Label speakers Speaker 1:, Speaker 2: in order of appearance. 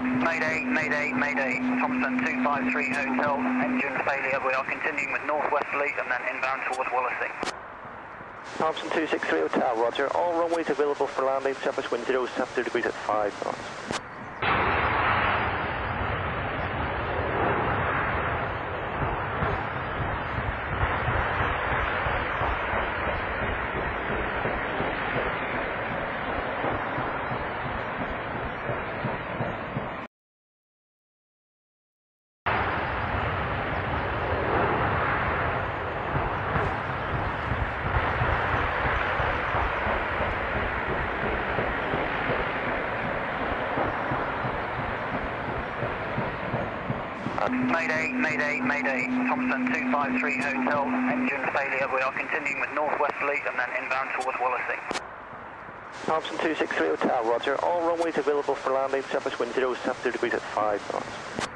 Speaker 1: Mayday, Mayday, Mayday. Thompson 253 Hotel, engine failure. We are continuing with northwesterly and then inbound towards Wallasey.
Speaker 2: Thompson 263 Hotel, roger. All runways available for landing. Surface wind 0, 70 degrees at 5 knots.
Speaker 1: Mayday, Mayday, Mayday. Thompson 253 Hotel, engine failure. We are continuing with northwesterly and then inbound towards Wallasey.
Speaker 2: Thompson 263 Hotel, roger. All runways available for landing. Surface wind 0, 70 degrees at 5 knots.